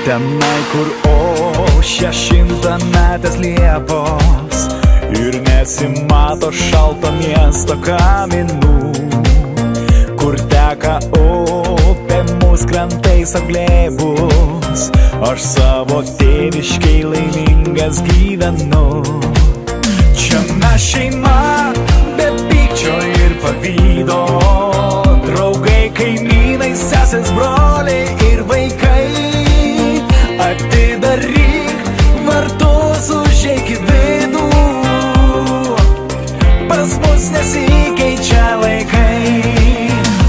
Tenai, kur ošia šimtametės liepos ir nesimato šalto miesto kaminų, kur teka upė, mūsų krantais apglėbus, aš savo tėviškai laimingas gyvenu. Čia mes šeima, be pykčio ir pavydo, draugai, kaimynai, sesės, broliai ir vaikai. Atidaryk vartus, užeik į vidų, pas mus nesikeičia laikai.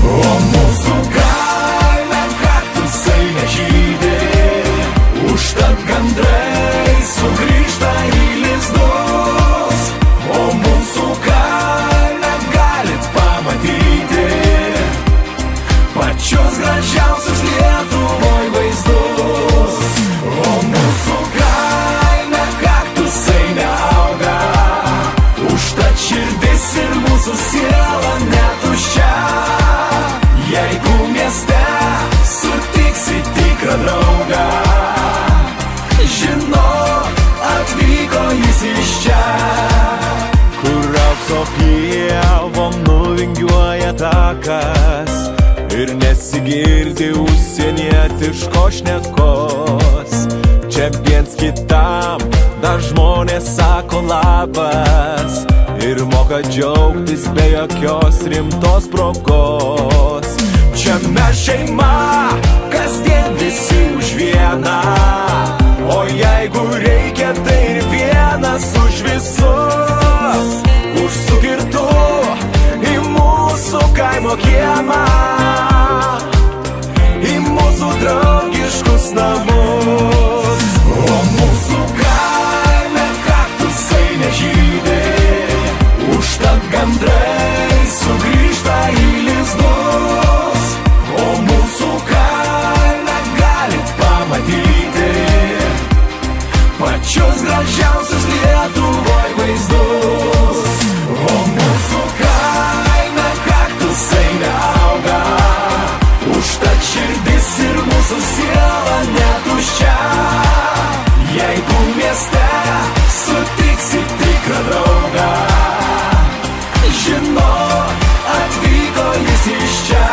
O mūsų kaime kaktusai nežydi, užtat gandrai sugrįžta į lizdus. O mūsų kaime galit pamatyti pačius gražiausius Lietuvoj vaizdus. O mūsų kaime kaktusai neauga, užtat širdis ir mūsų siela netuščia. Jeigu mieste sutiksi tikrą draugą, žinok, atvyko jis iš čia. Kur aukso pievom nuvingiuoja takas ir nesigirdi užsienietiškos šnekos. Čia viens kitam dar žmonės sako labas ir moka džiaugtis be jokios rimtos progos. Čia mes šeima, kasdien visi už vieną, o jeigu reikia, tai ir vienas už visus. Užsuk ir tu į mūsų kaimo kiemą, į mūsų draugiškus namus. O mūsų kaime kaktusai nežydi, užtat gandrai sugrįžta į lizdus. O mūsų kaime galit pamatyti pačius gražiausius Lietuvoj vaizdus. O mūsų kaime kaktusai neauga, užtat širdis ir mūsų siela netuščia. Jeigu mieste sutiksi tikrą draugą, žinok, atvyko jis iš čia.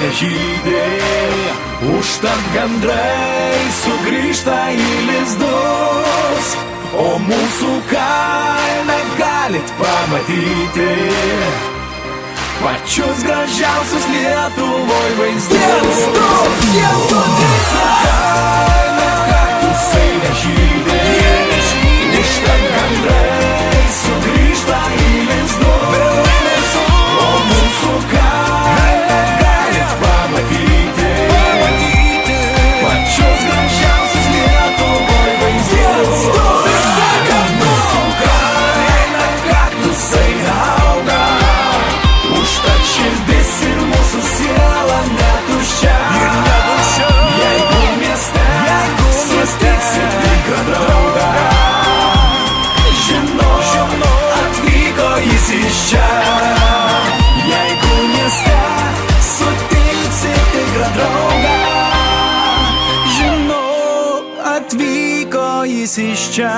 Nežydi, užtat gandrai sugrįžta į lizdus. O mūsų kaime galit pamatyti pačius gražiausius Lietuvoj vaizdus. O mūsų kaime kaktusai nežydi, užtat gandrai sugrįžta į lizdus. O mūsų kaime galit pamatyti pačius gražiausius Lietuvoj vaizdus. Mūsų kaime kaktusai neauga, užtat širdis ir mūsų siela netuščia. Jeigu mieste sutiksi tikrą draugą, žinok, atvyko jis iš čia. Jeigu mieste sutiksi tikrą draugą, žinok, atvyko jis iš čia.